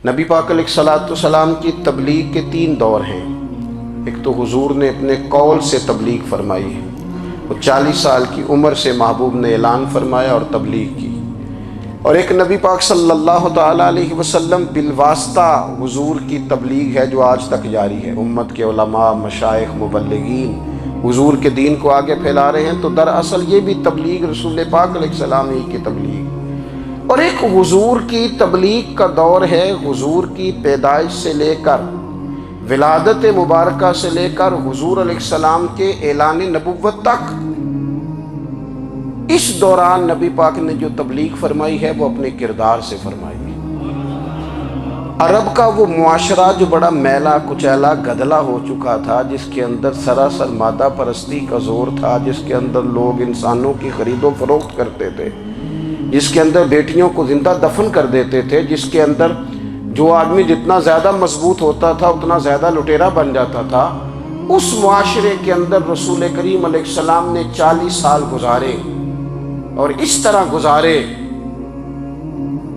نبی پاک علیہ الصلوۃ والسلام کی تبلیغ کے 3 دور ہیں۔ ایک تو حضور نے اپنے قول سے تبلیغ فرمائی ہے، وہ 40 سال کی عمر سے محبوب نے اعلان فرمایا اور تبلیغ کی، اور ایک نبی پاک صلی اللہ تعالیٰ علیہ وسلم بالواسطہ حضور کی تبلیغ ہے جو آج تک جاری ہے۔ امت کے علماء، مشائخ، مبلغین حضور کے دین کو آگے پھیلا رہے ہیں، تو دراصل یہ بھی تبلیغ رسول پاک علیہ السلام ہی کی تبلیغ۔ اور ایک حضور کی تبلیغ کا دور ہے، حضور کی پیدائش سے لے کر ولادت مبارکہ سے لے کر حضور علیہ السلام کے اعلان نبوت تک۔ اس دوران نبی پاک نے جو تبلیغ فرمائی ہے وہ اپنے کردار سے فرمائی ہے۔ عرب کا وہ معاشرہ جو بڑا میلا کچیلا گدلا ہو چکا تھا، جس کے اندر سراسر مادہ پرستی کا زور تھا، جس کے اندر لوگ انسانوں کی خرید و فروخت کرتے تھے، جس کے اندر بیٹیوں کو زندہ دفن کر دیتے تھے، جس کے اندر جو آدمی جتنا زیادہ مضبوط ہوتا تھا اتنا زیادہ لٹیرا بن جاتا تھا، اس معاشرے کے اندر رسول کریم علیہ السلام نے 40 سال گزارے، اور اس طرح گزارے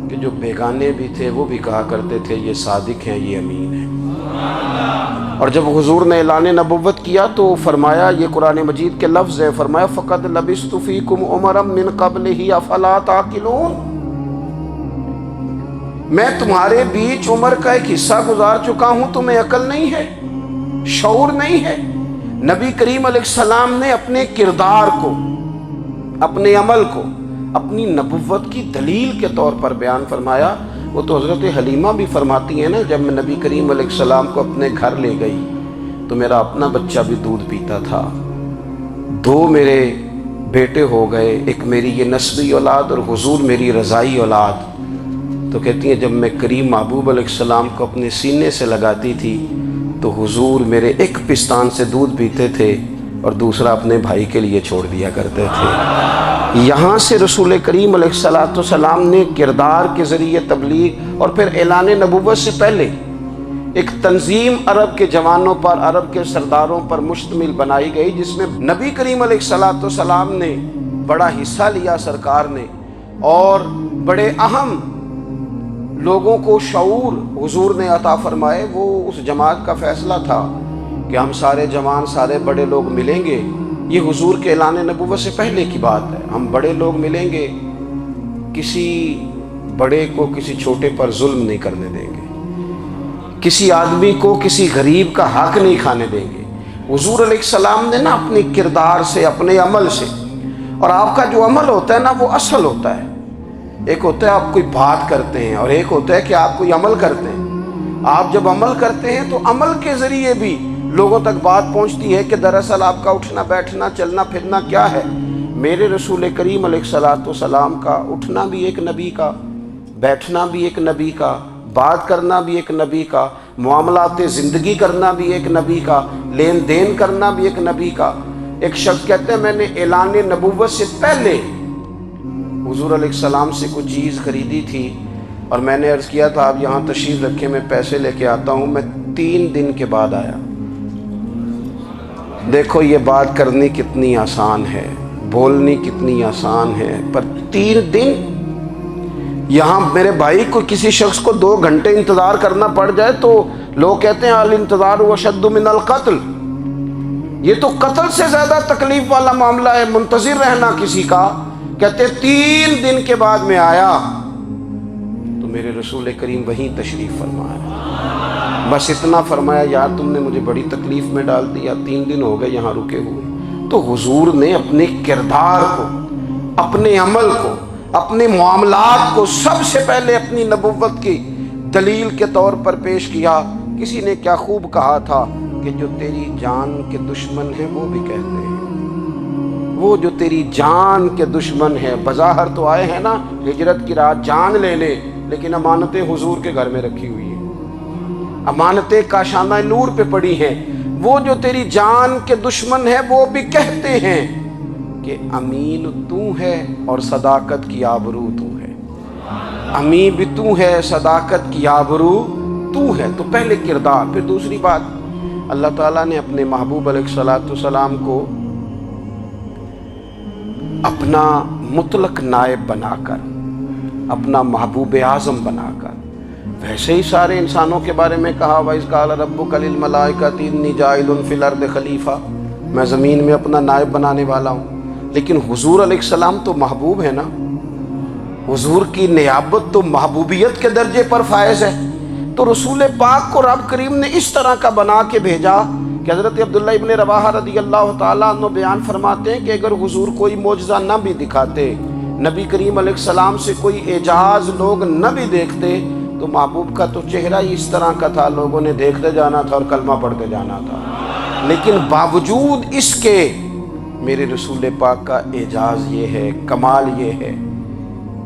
کہ جو بیگانے بھی تھے وہ بھی کہا کرتے تھے یہ صادق ہیں، یہ امین ہیں۔ اور جب حضور نے اعلان نبوت کیا تو فرمایا، یہ قرآن مجید کے لفظ ہے، فرمایا فَقَدْ لَبِثْتُ فِيكُمْ عُمَرًا مِّن قَبْلِهِ أَفَلَا تَعْقِلُونَ، میں تمہارے بیچ عمر کا ایک حصہ گزار چکا ہوں، تمہیں عقل نہیں ہے، شعور نہیں ہے۔ نبی کریم علیہ السلام نے اپنے کردار کو، اپنے عمل کو اپنی نبوت کی دلیل کے طور پر بیان فرمایا۔ وہ تو حضرت حلیمہ بھی فرماتی ہیں نا، جب میں نبی کریم علیہ السلام کو اپنے گھر لے گئی تو میرا اپنا بچہ بھی دودھ پیتا تھا، 2 میرے بیٹے ہو گئے، ایک میری یہ نسبی اولاد اور حضور میری رضائی اولاد۔ تو کہتی ہیں جب میں کریم محبوب علیہ السلام کو اپنے سینے سے لگاتی تھی تو حضور میرے ایک پستان سے دودھ پیتے تھے اور دوسرا اپنے بھائی کے لیے چھوڑ دیا کرتے تھے۔ یہاں سے رسول کریم علیہ السلام نے کردار کے ذریعے تبلیغ، اور پھر اعلان نبوت سے پہلے ایک تنظیم عرب کے جوانوں پر، عرب کے سرداروں پر مشتمل بنائی گئی، جس میں نبی کریم علیہ السلام نے بڑا حصہ لیا سرکار نے، اور بڑے اہم لوگوں کو شعور حضور نے عطا فرمائے۔ وہ اس جماعت کا فیصلہ تھا کہ ہم سارے جوان، سارے بڑے لوگ ملیں گے، یہ حضور کے اعلان نبوت سے پہلے کی بات ہے، ہم بڑے لوگ ملیں گے، کسی بڑے کو کسی چھوٹے پر ظلم نہیں کرنے دیں گے، کسی آدمی کو کسی غریب کا حق نہیں کھانے دیں گے۔ حضور علیہ السلام نے نا اپنے کردار سے، اپنے عمل سے، اور آپ کا جو عمل ہوتا ہے نا وہ اصل ہوتا ہے، ایک ہوتا ہے آپ کوئی بات کرتے ہیں اور ایک ہوتا ہے کہ آپ کوئی عمل کرتے ہیں۔ آپ جب عمل کرتے ہیں تو عمل کے ذریعے بھی لوگوں تک بات پہنچتی ہے کہ دراصل آپ کا اٹھنا بیٹھنا، چلنا پھرنا کیا ہے۔ میرے رسول کریم علیہ السلام کا اٹھنا بھی ایک نبی کا، بیٹھنا بھی ایک نبی کا، بات کرنا بھی ایک نبی کا، معاملات زندگی کرنا بھی ایک نبی کا، لین دین کرنا بھی ایک نبی کا۔ ایک شخص کہتے ہیں میں نے اعلان نبوت سے پہلے حضور علیہ السلام سے کچھ چیز خریدی تھی، اور میں نے عرض کیا تھا آپ یہاں تشریف رکھیں، میں پیسے لے کے آتا ہوں۔ میں 3 دن کے بعد آیا۔ دیکھو یہ بات کرنی کتنی آسان ہے، بولنی کتنی آسان ہے، پر 3 دن یہاں میرے بھائی کو، کسی شخص کو 2 گھنٹے انتظار کرنا پڑ جائے تو لوگ کہتے ہیں الانتظار اشد من القتل، یہ تو قتل سے زیادہ تکلیف والا معاملہ ہے منتظر رہنا کسی کا۔ کہتے 3 دن کے بعد میں آیا تو میرے رسول کریم وہیں تشریف فرمایا، بس اتنا فرمایا یار تم نے مجھے بڑی تکلیف میں ڈال دیا، 3 دن ہو گئے یہاں رکے ہوئے۔ تو حضور نے اپنے کردار کو، اپنے عمل کو، اپنے معاملات کو سب سے پہلے اپنی نبوت کی دلیل کے طور پر پیش کیا۔ کسی نے کیا خوب کہا تھا کہ جو تیری جان کے دشمن ہیں وہ بھی کہتے ہیں، وہ جو تیری جان کے دشمن ہیں، بظاہر تو آئے ہیں نا ہجرت کی رات جان لے لے، لیکن امانتیں حضور کے گھر میں رکھی ہوئی ہیں، امانتیں کاشانہ نور پہ پڑی ہیں۔ وہ جو تیری جان کے دشمن ہیں وہ بھی کہتے ہیں کہ امین تو ہے اور صداقت کی آبرو تو ہے، امین بھی تو ہے، صداقت کی آبرو تو ہے۔ تو پہلے کردار، پھر دوسری بات، اللہ تعالیٰ نے اپنے محبوب علیہ السلام کو اپنا مطلق نائب بنا کر، اپنا محبوب اعظم بنا کر ویسے ہی سارے انسانوں کے بارے میں کہا وَإِذْ قَالَ رَبُّكَ لِلْمَلَائِكَةِ إِنِّي جَاعِلٌ فِي الْأَرْضِ خَلِيفَةً، میں زمین میں اپنا نائب بنانے والا ہوں۔ لیکن حضور علیہ السلام تو محبوب ہے نا، حضور کی نیابت تو محبوبیت کے درجے پر فائز ہے۔ تو رسول پاک کو رب کریم نے اس طرح کا بنا کے بھیجا کہ حضرت عبداللہ ابن رواحہ رضی اللہ تعالیٰ عنہ بیان فرماتے ہیں کہ اگر حضور کوئی معجزہ نہ بھی دکھاتے، نبی کریم علیہ السلام سے کوئی اعجاز لوگ نہ بھی دیکھتے، تو محبوب کا تو چہرہ ہی اس طرح کا تھا، لوگوں نے دیکھتے جانا تھا اور کلمہ پڑھتے جانا تھا۔ لیکن باوجود اس کے میرے رسول پاک کا اعجاز یہ ہے، کمال یہ ہے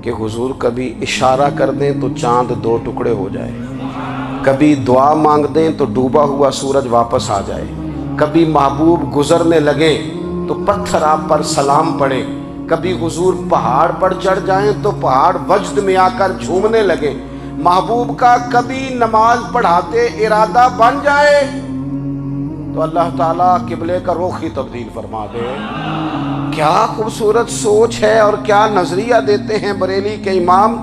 کہ حضور کبھی اشارہ کر دیں تو چاند 2 ٹکڑے ہو جائے، کبھی دعا مانگ دیں تو ڈوبا ہوا سورج واپس آ جائے، کبھی محبوب گزرنے لگے تو پتھر آپ پر سلام پڑے، کبھی حضور پہاڑ پر چڑھ جائیں تو پہاڑ وجد میں آ کر جھومنے لگے، محبوب کا کبھی نماز پڑھاتے ارادہ بن جائے تو اللہ تعالیٰ قبلے کا رخ ہی تبدیل فرما دے۔ کیا خوبصورت سوچ ہے اور کیا نظریہ دیتے ہیں بریلی کے امام،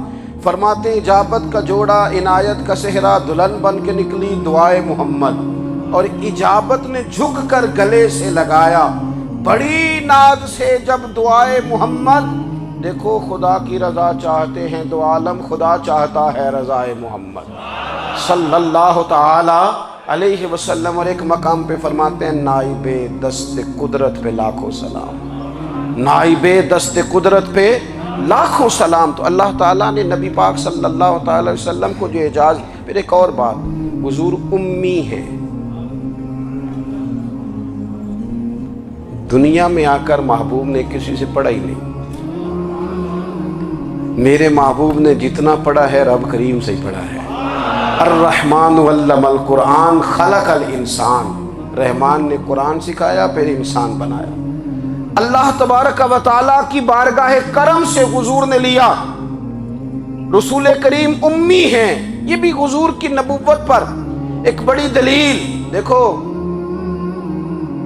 فرماتے ہیں اجابت کا جوڑا عنایت کا صحرا، دلہن بن کے نکلی دعائے محمد، اور اجابت نے جھک کر گلے سے لگایا بڑی ناز سے جب دعائے محمد، دیکھو خدا کی رضا چاہتے ہیں دو عالم، خدا چاہتا ہے رضائے محمد صلی اللہ تعالی علیہ وسلم۔ اور ایک مقام پہ فرماتے ہیں نائب دست قدرت پہ لاکھوں سلام، نائب دست قدرت پہ لاکھوں سلام۔ تو اللہ تعالیٰ نے نبی پاک صلی اللہ تعالی وسلم کو جو اعجاز، پھر ایک اور بات، حضور امی ہے، دنیا میں آ کر محبوب نے کسی سے پڑھا ہی نہیں، میرے محبوب نے جتنا پڑھا ہے رب کریم سے ہی پڑھا ہے۔ الرحمن علم القرآن خلق الانسان، رحمان نے قرآن سکھایا پھر انسان بنایا۔ اللہ تبارک و تعالیٰ کی بارگاہ کرم سے حضور نے لیا، رسول کریم امی ہیں، یہ بھی حضور کی نبوت پر ایک بڑی دلیل۔ دیکھو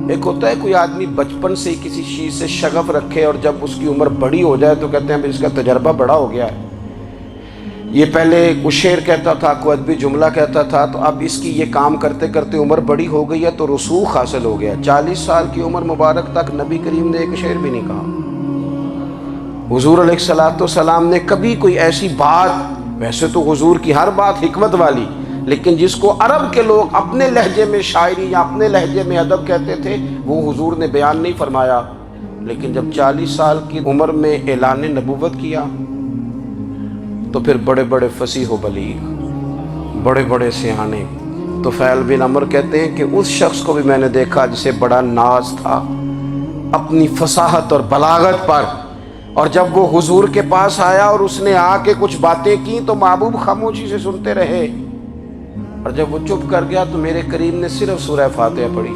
ایک ہوتا ہے کوئی آدمی بچپن سے کسی چیز سے شغف رکھے اور جب اس کی عمر بڑی ہو جائے تو کہتے ہیں اس کا تجربہ بڑا ہو گیا ہے، یہ پہلے کوئی شعر کہتا تھا، کوئی ادبی جملہ کہتا تھا، تو اب اس کی یہ کام کرتے کرتے عمر بڑی ہو گئی ہے تو رسوخ حاصل ہو گیا۔ 40 سال کی عمر مبارک تک نبی کریم نے ایک شعر بھی نہیں کہا، حضور علیہ السلام نے کبھی کوئی ایسی بات، ویسے تو حضور کی ہر بات حکمت والی، لیکن جس کو عرب کے لوگ اپنے لہجے میں شاعری یا اپنے لہجے میں ادب کہتے تھے وہ حضور نے بیان نہیں فرمایا۔ لیکن جب 40 سال کی عمر میں اعلان نبوت کیا تو پھر بڑے بڑے فصیح و بلیغ، بڑے بڑے سیانے، طفیل بن عمر کہتے ہیں کہ اس شخص کو بھی میں نے دیکھا جسے بڑا ناز تھا اپنی فصاحت اور بلاغت پر، اور جب وہ حضور کے پاس آیا اور اس نے آ کے کچھ باتیں کی تو محبوب خاموشی سے سنتے رہے، اور جب وہ چپ کر گیا تو میرے کریم نے صرف سورہ فاتحہ پڑھی،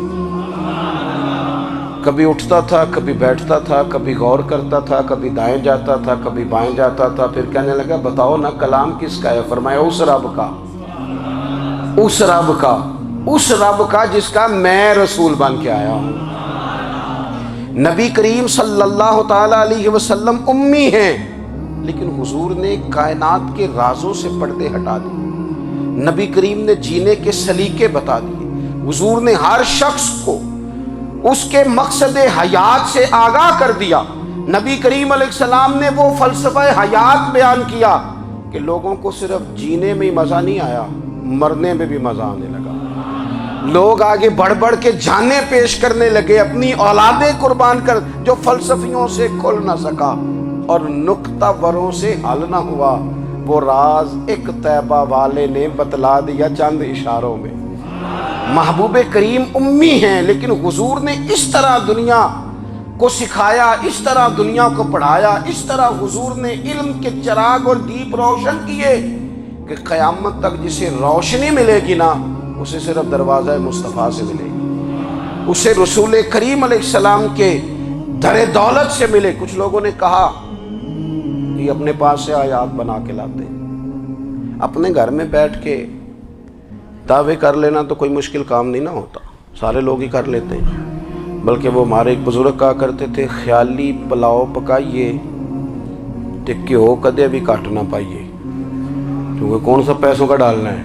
کبھی اٹھتا تھا، کبھی بیٹھتا تھا، کبھی غور کرتا تھا، کبھی دائیں جاتا تھا، کبھی بائیں جاتا تھا، پھر کہنے لگا بتاؤ نا کلام کس کا ہے؟ فرمایا اس رب کا، اس رب کا، اس رب کا جس کا میں رسول بن کے آیا ہوں۔ نبی کریم صلی اللہ تعالی علیہ وسلم امی ہیں، لیکن حضور نے کائنات کے رازوں سے پردے ہٹا دیے، نبی کریم نے جینے کے سلیقے بتا دیے، حضور نے ہر شخص کو اس کے مقصد حیات سے آگاہ کر دیا۔ نبی کریم علیہ السلام نے وہ فلسفہ حیات بیان کیا کہ لوگوں کو صرف جینے میں ہی مزہ نہیں آیا، مرنے میں بھی مزہ آنے لگا، لوگ آگے بڑھ بڑھ کے جانیں پیش کرنے لگے، اپنی اولادیں قربان کر، جو فلسفیوں سے کھل نہ سکا اور نکتہ وروں سے حل نہ ہوا، وہ راز ایک طیبہ والے نے بتلا دیا چند اشاروں میں۔ محبوب کریم امی ہیں، لیکن حضور نے اس طرح دنیا کو سکھایا، اس طرح دنیا کو پڑھایا، اس طرح حضور نے علم کے چراغ اور دیپ روشن کیے کہ قیامت تک جسے روشنی ملے گی نا، اسے صرف دروازہ مصطفیٰ سے ملے گی، اسے رسول کریم علیہ السلام کے در دولت سے ملے۔ کچھ لوگوں نے کہا کہ اپنے پاس سے آیات بنا کے لاتے ہیں، اپنے گھر میں بیٹھ کے دعوے کر لینا تو کوئی مشکل کام نہیں نہ ہوتا، سارے لوگ ہی کر لیتے ہیں، بلکہ وہ ہمارے ایک بزرگ کہا کرتے تھے خیالی پلاؤ پکائیے تے گھیو کدے بھی کٹ نہ پائیے۔ کیونکہ کون سا پیسوں کا ڈالنا ہے،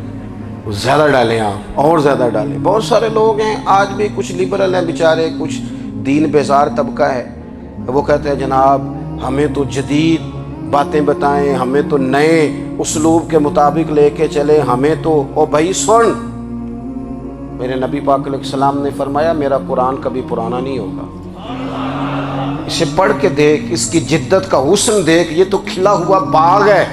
زیادہ ڈالیں آپ اور زیادہ ڈالیں۔ بہت سارے لوگ ہیں آج بھی، کچھ لبرل ہیں بیچارے، کچھ دین بیزار طبقہ ہے، وہ کہتے ہیں جناب ہمیں تو جدید باتیں بتائیں، ہمیں تو نئے اسلوب کے مطابق لے کے چلے، ہمیں تو او بھائی سن، میرے نبی پاک علیہ السلام نے فرمایا میرا قرآن کبھی پرانا نہیں ہوگا، اسے پڑھ کے دیکھ، اس کی جدت کا حسن دیکھ، یہ تو کھلا ہوا باغ ہے،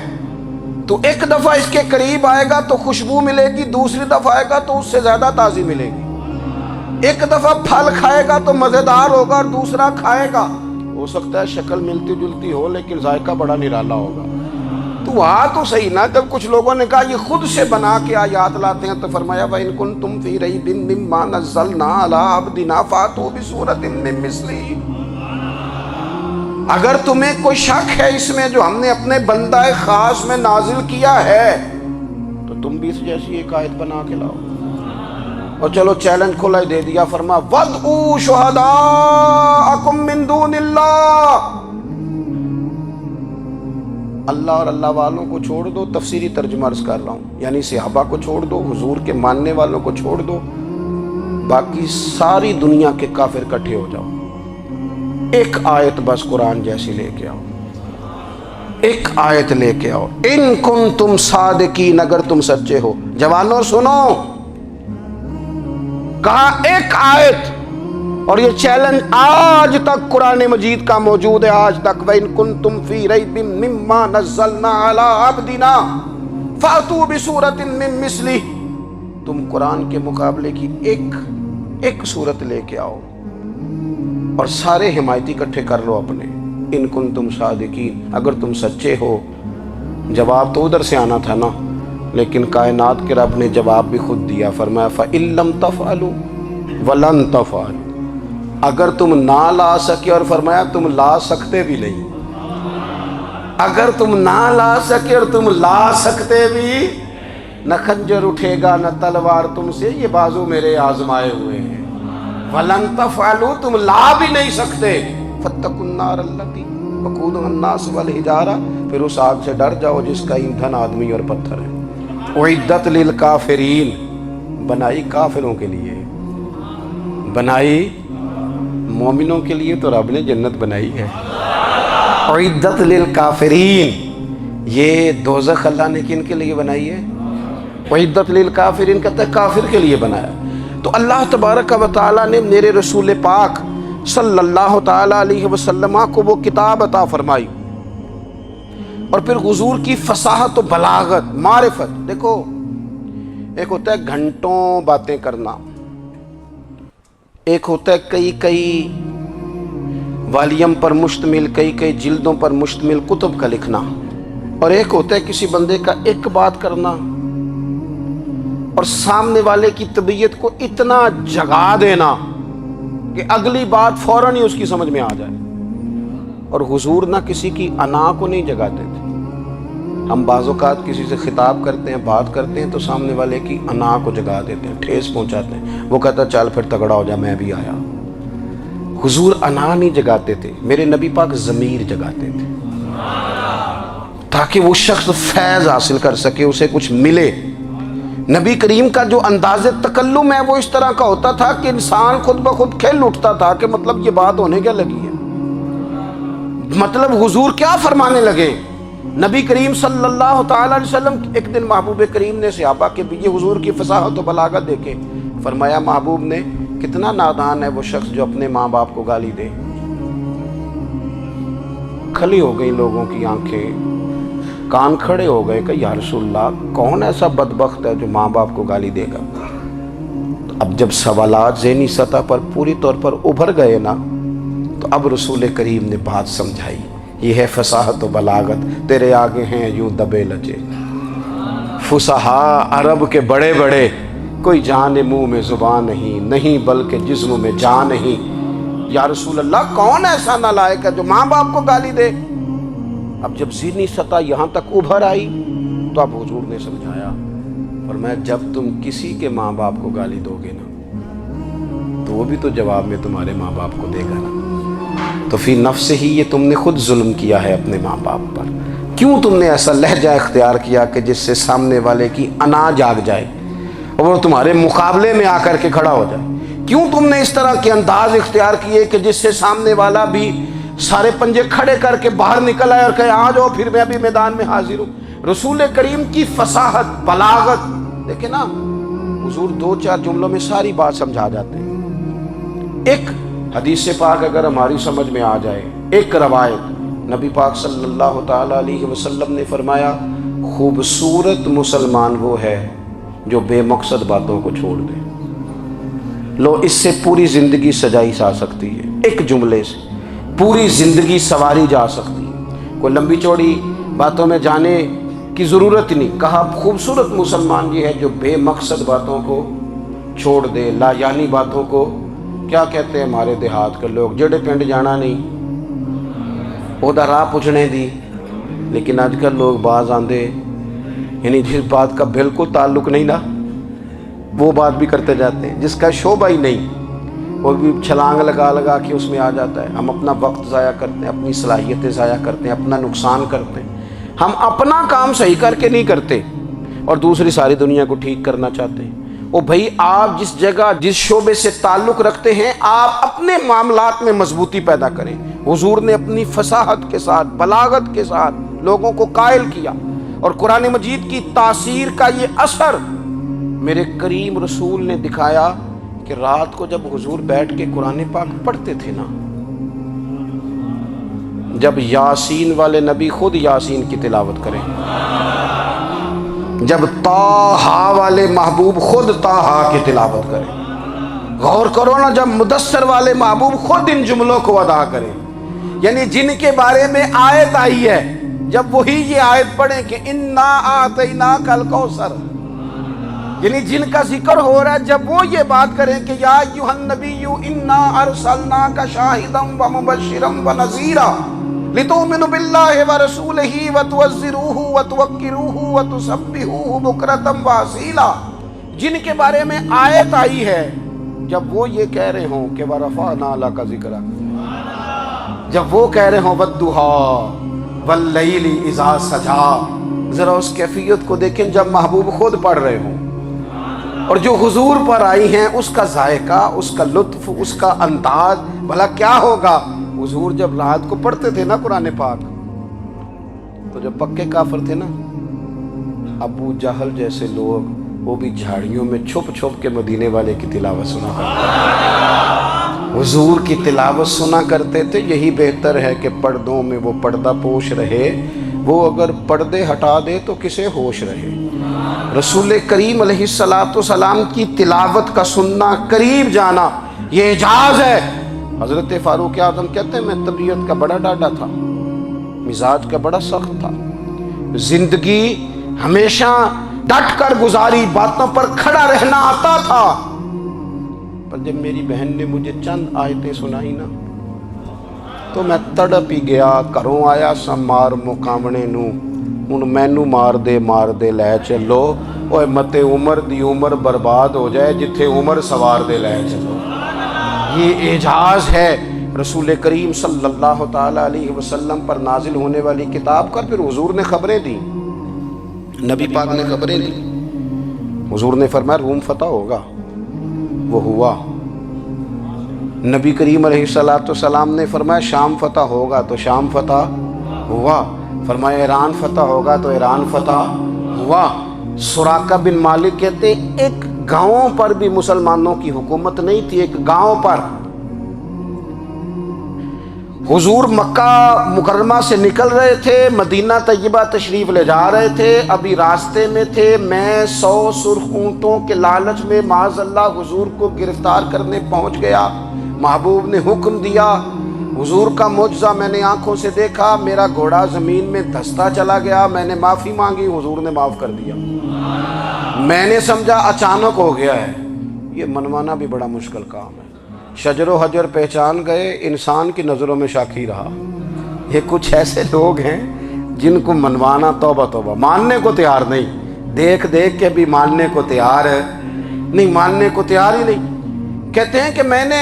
تو ایک دفعہ اس کے قریب آئے گا تو خوشبو ملے گی، دوسری دفعہ آئے گا تو اس سے زیادہ تازی ملے گی، ایک دفعہ پھل کھائے گا تو مزیدار ہوگا اور دوسرا کھائے گا ہو سکتا ہے شکل ملتی جلتی ہو لیکن ذائقہ بڑا نرالا ہوگا۔ تو تو صحیح نا، جب کچھ لوگوں نے کہا یہ خود سے بنا کے آیات لاتے ہیں تو فرمایا وَإِن كُنتُمْ فِي رَيْبٍ مِّمَّا نَزَّلْنَا عَلَىٰ عَبْدِنَا فَأْتُوا بِسُورَةٍ مِّن مِّثْلِهِ، اگر تمہیں کوئی شک ہے اس میں جو ہم نے اپنے بندہ خاص میں نازل کیا ہے تو تم بھی اس جیسی ایک آیت بنا کے لاؤ۔ اور چلو چیلنج کھلا ہی دے دیا، فرما وَادْعُوا شُهَدَاءَكُم مِّن دُونِ اللَّهِ، اللہ اور اللہ والوں کو چھوڑ دو، تفسیری ترجمہ عرض کر رہا ہوں، یعنی صحابہ کو چھوڑ دو، حضور کے ماننے والوں کو چھوڑ دو، باقی ساری دنیا کے کافر اکٹھے ہو جاؤ، ایک آیت بس قرآن جیسی لے کے آؤ، ایک آیت لے کے آؤ، ان کنتم صادقین، اگر تم سچے ہو۔ جوانوں سنو، کہا ایک آیت، اور یہ چیلنج آج تک قرآن مجید کا موجود ہے، آج تک وَإِن كُنتُمْ فِي رَيْبٍ مِّمَّا نَزَّلْنَا عَلَىٰ عَبْدِنَا فَأْتُوا بِسُورَةٍ مِّن مِّثْلِهِ، تم قرآن کے مقابلے کی ایک سورت لے کے آؤ اور سارے حمایتی اکٹھے کر لو اپنے، ان کنتم صادقین، اگر تم سچے ہو۔ جواب تو ادھر سے آنا تھا نا، لیکن کائنات کے رب نے جواب بھی خود دیا، فرمایا فَإِن لَّمْ تَفْعَلُوا وَلَن تَفْعَلُوا، اگر تم نہ لا سکے، اور فرمایا تم لا سکتے بھی نہیں، اگر تم نہ لا سکے اور تم لا سکتے بھی، نہ خنجر اٹھے گا نہ تلوار تم سے، یہ بازو میرے آزمائے ہوئے ہیں، وَلَن تَفْعَلُوا، تم لا بھی نہیں سکتے، فَاتَّقُوا النَّارَ الَّتِي وَقُودُهَا النَّاسُ وَالْحِجَارَةُ، پھر اس آگ سے ڈر جاؤ جس کا ایندھن آدمی اور پتھر ہے، اُعِدَّتْ لِلْكَافِرِينَ، بنائی کافروں کے لیے، بنائی مومنوں کے لیے تو رب نے جنت بنائی ہے، اُعِدَّتْ لِلْكَافِرِينَ، یہ دوزخ اللہ نے کن کے لیے بنائی ہے؟ اُعِدَّتْ لِلْكَافِرِينَ کہتا ہے کافر کے لیے بنایا۔ تو اللہ تبارک و تعالیٰ نے میرے رسول پاک صلی اللہ تعالیٰ علیہ وسلم کو وہ کتاب عطا فرمائی، اور پھر حضور کی فصاحت و بلاغت، معرفت، دیکھو ایک ہوتا ہے گھنٹوں باتیں کرنا، ایک ہوتا ہے کئی والیم پر مشتمل، کئی جلدوں پر مشتمل کتب کا لکھنا، اور ایک ہوتا ہے کسی بندے کا ایک بات کرنا اور سامنے والے کی طبیعت کو اتنا جگا دینا کہ اگلی بات فوراً ہی اس کی سمجھ میں آ جائے۔ اور حضور نہ کسی کی انا کو نہیں جگاتے تھے، ہم بعض اوقات کسی سے خطاب کرتے ہیں، بات کرتے ہیں تو سامنے والے کی انا کو جگا دیتے ہیں، ٹھیس پہنچاتے ہیں، وہ کہتا ہے چل پھر تگڑا ہو جا میں بھی آیا۔ حضور انا نہیں جگاتے تھے، میرے نبی پاک ضمیر جگاتے تھے تاکہ وہ شخص فیض حاصل کر سکے، اسے کچھ ملے۔ نبی کریم کا جو انداز تکلم ہے وہ اس طرح کا ہوتا تھا کہ انسان خود بخود کھل اٹھتا تھا کہ مطلب یہ بات ہونے کیا لگی ہے، مطلب حضور کیا فرمانے لگے۔ نبی کریم صلی اللہ تعالیٰ علیہ وسلم، ایک دن محبوب کریم نے صحابہ کے بھی حضور کی فصاحت و بلاغت دیکھے، فرمایا محبوب نے کتنا نادان ہے وہ شخص جو اپنے ماں باپ کو گالی دے۔ کھلی ہو گئی لوگوں کی آنکھیں، کان کھڑے ہو گئے کہ یا رسول اللہ کون ایسا بدبخت ہے جو ماں باپ کو گالی دے گا۔ اب جب سوالات ذہنی سطح پر پوری طور پر ابھر گئے نا، تو اب رسول کریم نے بات سمجھائی، یہ ہے فصاحت و بلاغت، تیرے آگے ہیں یوں دبے لجے فصحاء عرب کے بڑے بڑے، کوئی جان منہ میں زبان نہیں بلکہ جسم میں جان نہیں۔ یا رسول اللہ کون ایسا نالائق ہے جو ماں باپ کو گالی دے؟ اب جب ذہنی سطح یہاں تک ابھر آئی تو اب حضور نے سمجھایا، فرمایا جب تم کسی کے ماں باپ کو گالی دو گے نا تو وہ بھی تو جواب میں تمہارے ماں باپ کو دے گا نا، تو فی نفس ہی یہ تم نے خود ظلم کیا ہے اپنے ماں باپ پر، کیوں تم نے ایسا لہجہ اختیار کیا کہ جس سے سامنے والے کی انا جاگ جائے اور وہ تمہارے مقابلے میں آ کر کے کھڑا ہو جائے؟ کیوں تم نے اس طرح کے انداز اختیار کیے کہ جس سے سامنے والا بھی سارے پنجے کھڑے کر کے باہر نکل آئے اور کہے آ جاؤ پھر میں ابھی میدان میں حاضر ہوں؟ رسول کریم کی فصاحت، بلاغت دیکھیں نا، حضور 2-4 جملوں میں ساری بات سمجھا جاتے ہیں۔ ایک حدیث پاک اگر ہماری سمجھ میں آ جائے، ایک روایت، نبی پاک صلی اللہ تعالیٰ علیہ وسلم نے فرمایا خوبصورت مسلمان وہ ہے جو بے مقصد باتوں کو چھوڑ دے۔ لو، اس سے پوری زندگی سجائی جا سکتی ہے، ایک جملے سے پوری زندگی سواری جا سکتی ہے، کوئی لمبی چوڑی باتوں میں جانے کی ضرورت نہیں۔ کہا خوبصورت مسلمان یہ ہے جو بے مقصد باتوں کو چھوڑ دے، لا یعنی باتوں کو، کیا کہتے ہیں ہمارے دیہات کے لوگ، جڑے پنڈ جانا نہیں اودا راہ پوچھنے دی۔ لیکن آج کل لوگ باز آندے یعنی جس بات کا بالکل تعلق نہیں نا وہ بات بھی کرتے جاتے ہیں، جس کا شعبہ ہی نہیں وہ بھی چھلانگ لگا لگا کے اس میں آ جاتا ہے۔ ہم اپنا وقت ضائع کرتے ہیں، اپنی صلاحیتیں ضائع کرتے ہیں، اپنا نقصان کرتے ہیں۔ ہم اپنا کام صحیح کر کے نہیں کرتے اور دوسری ساری دنیا کو ٹھیک کرنا چاہتے ہیں۔ او بھائی، آپ جس جگہ جس شعبے سے تعلق رکھتے ہیں آپ اپنے معاملات میں مضبوطی پیدا کریں۔ حضور نے اپنی فصاحت کے ساتھ، بلاغت کے ساتھ لوگوں کو قائل کیا، اور قرآن مجید کی تاثیر کا یہ اثر میرے کریم رسول نے دکھایا کہ رات کو جب حضور بیٹھ کے قرآن پاک پڑھتے تھے نا، جب یاسین والے نبی خود یاسین کی تلاوت کریں، جب طٰہٰ والے محبوب خود طٰہٰ کی تلاوت کریں، غور کرو نا، جب مدثر والے محبوب خود ان جملوں کو ادا کریں، یعنی جن کے بارے میں آیت آئی ہے، جب وہی یہ آیت پڑھیں کہ اِنَّا أَعْطَيْنَاكَ الْكَوْثَرَ، یعنی جن کا ذکر ہو رہا ہے، جب وہ یہ بات کریں کہ یا ایھا النبی انا ارسلناک شاہدا ومبشرا ونذیرا لتؤمنوا باللہ ورسولہ وتعزروہ وتوقروہ وتسبحوہ بکرۃ واصیلا، جن کے بارے میں آیت آئی ہے، جب وہ یہ کہہ رہے ہوں کہ ورفعنا لک ذکرک، جب وہ کہہ رہے ہوں والضحیٰ واللیل اذا سجا، ذرا اس کیفیت کو دیکھیں جب محبوب خود پڑھ رہے ہوں، اور جو حضور پر آئی ہیں اس کا ذائقہ، اس کا لطف، اس کا انداز بھلا کیا ہوگا۔ حضور جب رات کو پڑھتے تھے نا قرآن پاک، تو جو پکے کافر تھے نا، ابو جہل جیسے لوگ، وہ بھی جھاڑیوں میں چھپ چھپ کے مدینے والے کی تلاوت سنا کرتے، حضور کی تلاوت سنا کرتے تھے۔ یہی بہتر ہے کہ پردوں میں وہ پردہ پوش رہے، وہ اگر پردے ہٹا دے تو کسے ہوش رہے۔ رسول کریم علیہ السلام کی تلاوت کا سننا، قریب جانا، یہ اعجاز ہے۔ حضرت فاروق اعظم کہتے ہیں میں طبیعت کا بڑا ڈاڈا تھا، مزاج کا بڑا سخت تھا، زندگی ہمیشہ ڈٹ کر گزاری، باتوں پر کھڑا رہنا آتا تھا، پر جب میری بہن نے مجھے چند آیتیں سنائی نا تو میں تڑپ ہی گیا۔ گھروں آیا سا مار مقامنے نو، ہن مینو مار دے لے چلو، اوے متے عمر دی عمر برباد ہو جائے جتھے عمر سوار دے لے چلو۔ یہ اعجاز ہے رسول کریم صلی اللہ تعالیٰ علیہ وسلم پر نازل ہونے والی کتاب کا۔ پھر حضور نے خبریں دی، نبی پاک نے خبریں دی، حضور نے فرمایا روم فتح ہوگا، وہ ہوا۔ نبی کریم علیہ السلام نے فرمایا شام فتح ہوگا، تو شام فتح ہوا۔ فرمایا ایران فتح ہوگا، تو ایران فتح ہوا۔ سراقہ بن مالک کہتے ایک گاؤں پر بھی مسلمانوں کی حکومت نہیں تھی، ایک گاؤں پر۔ حضور مکہ مکرمہ سے نکل رہے تھے، مدینہ طیبہ تشریف لے جا رہے تھے، ابھی راستے میں تھے، میں 100 سرخ اونٹوں کے لالچ میں معاذ اللہ حضور کو گرفتار کرنے پہنچ گیا۔ محبوب نے حکم دیا، حضور کا معجزہ میں نے آنکھوں سے دیکھا، میرا گھوڑا زمین میں دھستا چلا گیا، میں نے معافی مانگی، حضور نے معاف کر دیا۔ میں نے سمجھا اچانک ہو گیا ہے۔ یہ منوانا بھی بڑا مشکل کام ہے۔ شجر و حجر پہچان گئے، انسان کی نظروں میں شاکی رہا۔ یہ کچھ ایسے لوگ ہیں جن کو منوانا توبہ توبہ، ماننے کو تیار نہیں، دیکھ دیکھ کے بھی ماننے کو تیار ہے نہیں، ماننے کو تیار ہی نہیں۔ کہتے ہیں کہ میں نے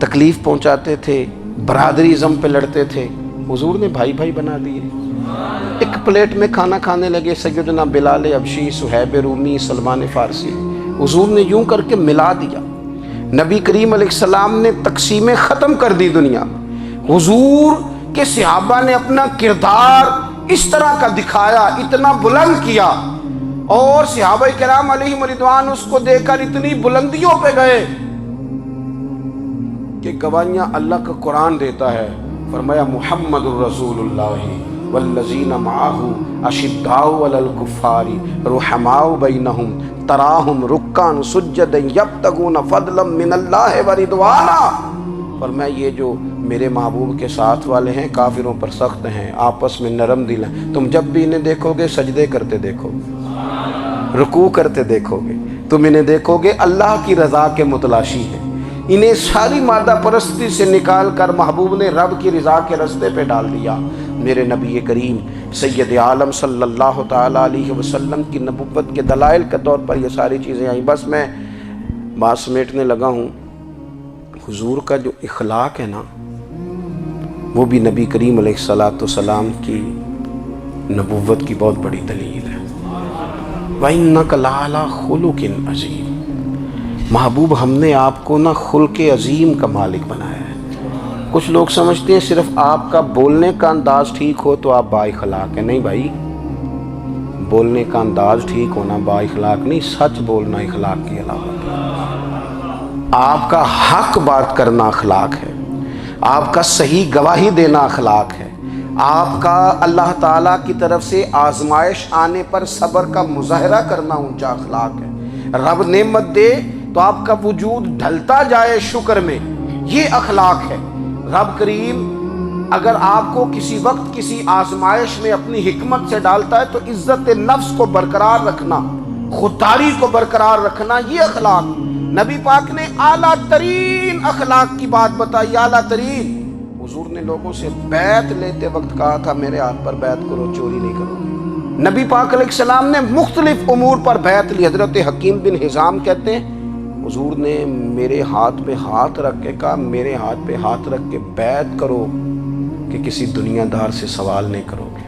تکلیف پہنچاتے تھے، برادری ازم پہ لڑتے تھے، حضور نے بھائی بھائی بنا دیے۔ ایک پلیٹ میں کھانا کھانے لگے سیدنا بلال حبشی، صہیب رومی، سلمان فارسی، حضور نے یوں کر کے ملا دیا۔ نبی کریم علیہ السلام نے تقسیمیں ختم کر دی دنیا۔ حضور کے صحابہ نے اپنا کردار اس طرح کا دکھایا، اتنا بلند کیا، اور صحابہ کرام علیہم رضوان اس کو دیکھ کر اتنی بلندیوں پہ گئے کہ گواہیاں اللہ کا قرآن دیتا ہے۔ فرمایا محمد الرسول اللہ والذین معہ اشداء علی الکفار رحماء بینہم تراہم رکعا سجدا یبتغون فضلا من اللہ ورضوانا۔ فرمایا یہ جو میرے محبوب کے ساتھ والے ہیں کافروں پر سخت ہیں، آپس میں نرم دل ہیں، تم جب بھی انہیں دیکھو گے سجدے کرتے دیکھو گے، رکوع کرتے دیکھو گے، تم انہیں دیکھو گے اللہ کی رضا کے متلاشی ہیں۔ انہیں ساری مادہ پرستی سے نکال کر محبوب نے رب کی رضا کے رستے پہ ڈال دیا۔ میرے نبی کریم سید عالم صلی اللہ تعالیٰ علیہ وسلم کی نبوت کے دلائل کے طور پر یہ ساری چیزیں آئیں۔ بس میں بات سمیٹنے لگا ہوں۔ حضور کا جو اخلاق ہے نا، وہ بھی نبی کریم علیہ السلام کی نبوت کی بہت بڑی دلیل ہے۔ وَإِنَّكَ لَعَلَىٰ خُلُقٍ عَظِيمٍ۔ محبوب ہم نے آپ کو نا خلق عظیم کا مالک بنایا ہے۔ کچھ لوگ سمجھتے ہیں صرف آپ کا بولنے کا انداز ٹھیک ہو تو آپ با اخلاق ہیں۔ نہیں بھائی، بولنے کا انداز ٹھیک ہونا با اخلاق نہیں، سچ بولنا اخلاق کی علامت ہے۔ آپ کا حق بات کرنا اخلاق ہے، آپ کا صحیح گواہی دینا اخلاق ہے، آپ کا اللہ تعالیٰ کی طرف سے آزمائش آنے پر صبر کا مظاہرہ کرنا اونچا اخلاق ہے۔ رب نعمت دے تو آپ کا وجود ڈھلتا جائے شکر میں، یہ اخلاق ہے۔ رب کریم اگر آپ کو کسی وقت کسی آزمائش میں اپنی حکمت سے ڈالتا ہے تو عزت نفس کو برقرار رکھنا، خودداری کو برقرار رکھنا، یہ اخلاق۔ نبی پاک نے اعلیٰ ترین اخلاق کی بات بتائی، اعلیٰ ترین۔ حضور نے لوگوں سے بیعت لیتے وقت کہا تھا میرے ہاتھ پر بیعت کرو، چوری نہیں کرو۔ نبی پاک علیہ السلام نے مختلف امور پر بیعت لی۔ حضرت حکیم بن حزام کہتے ہیں حضور نے میرے ہاتھ پہ ہاتھ رکھ کے کہا میرے ہاتھ پہ ہاتھ رکھ کے بیعت کرو کہ کسی دنیا دار سے سوال نہیں کرو گے،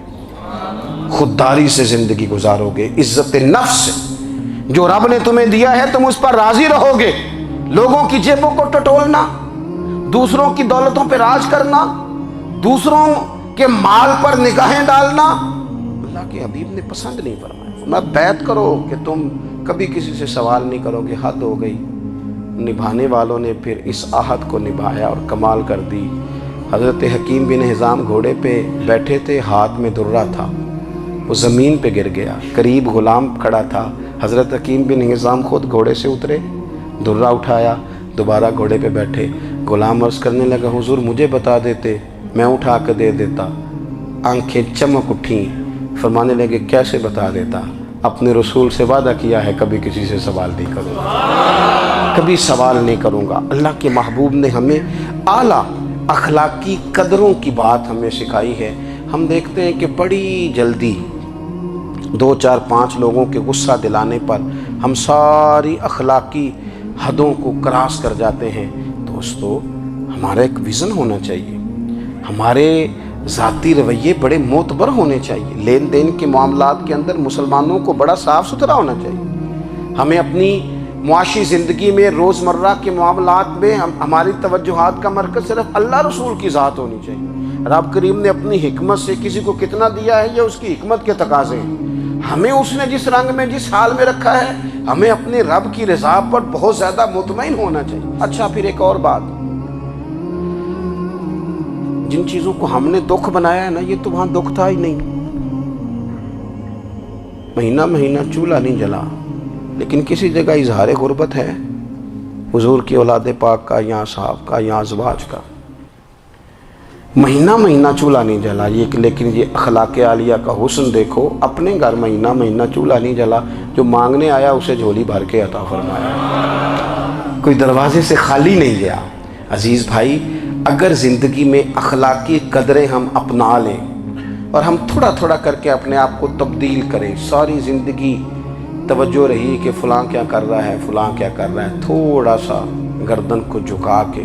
خودداری سے زندگی گزارو گے، عزت نفس سے، جو رب نے تمہیں دیا ہے تم اس پر راضی رہو گے۔ لوگوں کی جیبوں کو ٹٹولنا، دوسروں کی دولتوں پہ راج کرنا، دوسروں کے مال پر نگاہیں ڈالنا اللہ کے حبیب نے پسند نہیں فرمایا۔ میں بیعت کرو کہ تم کبھی کسی سے سوال نہیں کرو گے، حد ہو گئی۔ نبھانے والوں نے پھر اس عہد کو نبھایا اور کمال کر دی۔ حضرت حکیم بن حزام گھوڑے پہ بیٹھے تھے، ہاتھ میں درہ تھا، وہ زمین پہ گر گیا، قریب غلام کھڑا تھا۔ حضرت حکیم بن حزام خود گھوڑے سے اترے، درہ اٹھایا، دوبارہ گھوڑے پہ بیٹھے۔ غلام عرض کرنے لگا حضور مجھے بتا دیتے میں اٹھا کے دے دیتا۔ آنکھیں چمک اٹھیں، فرمانے لگے کیسے بتا دیتا؟ اپنے رسول سے وعدہ کیا ہے کبھی کسی سے سوال نہیں کروں گا، کبھی سوال نہیں کروں گا۔ اللہ کے محبوب نے ہمیں اعلیٰ اخلاقی قدروں کی بات ہمیں سکھائی ہے۔ ہم دیکھتے ہیں کہ بڑی جلدی 2 4 5 لوگوں کے غصہ دلانے پر ہم ساری اخلاقی حدوں کو کراس کر جاتے ہیں۔ دوستو ہمارا ایک ویژن ہونا چاہیے، ہمارے ذاتی رویے بڑے معتبر ہونے چاہیے۔ لین دین کے معاملات کے اندر مسلمانوں کو بڑا صاف ستھرا ہونا چاہیے۔ ہمیں اپنی معاشی زندگی میں روزمرہ کے معاملات میں ہماری توجہات کا مرکز صرف اللہ رسول کی ذات ہونی چاہیے۔ رب کریم نے اپنی حکمت سے کسی کو کتنا دیا ہے یہ اس کی حکمت کے تقاضے ہیں۔ ہمیں اس نے جس رنگ میں جس حال میں رکھا ہے ہمیں اپنے رب کی رضا پر بہت زیادہ مطمئن ہونا چاہیے۔ اچھا پھر ایک اور بات، جن چیزوں کو ہم نے دکھ بنایا ہے نا یہ تو وہاں دکھ تھا ہی نہیں۔ مہینہ مہینہ چولہا نہیں جلا، لیکن کسی جگہ اظہار غربت ہے حضور کی اولاد پاک کا یا صحاب کا یا ازواج کا۔ مہینہ مہینہ چولہا نہیں جلا، لیکن یہ اخلاق عالیہ کا حسن دیکھو، اپنے گھر مہینہ مہینہ چولہا نہیں جلا، جو مانگنے آیا اسے جھولی بھر کے عطا فرمایا، کوئی دروازے سے خالی نہیں گیا۔ عزیز بھائی، اگر زندگی میں اخلاقی قدریں ہم اپنا لیں اور ہم تھوڑا تھوڑا کر کے اپنے آپ کو تبدیل کریں، ساری زندگی توجہ رہی کہ فلاں کیا کر رہا ہے، فلاں کیا کر رہا ہے، تھوڑا سا گردن کو جھکا کے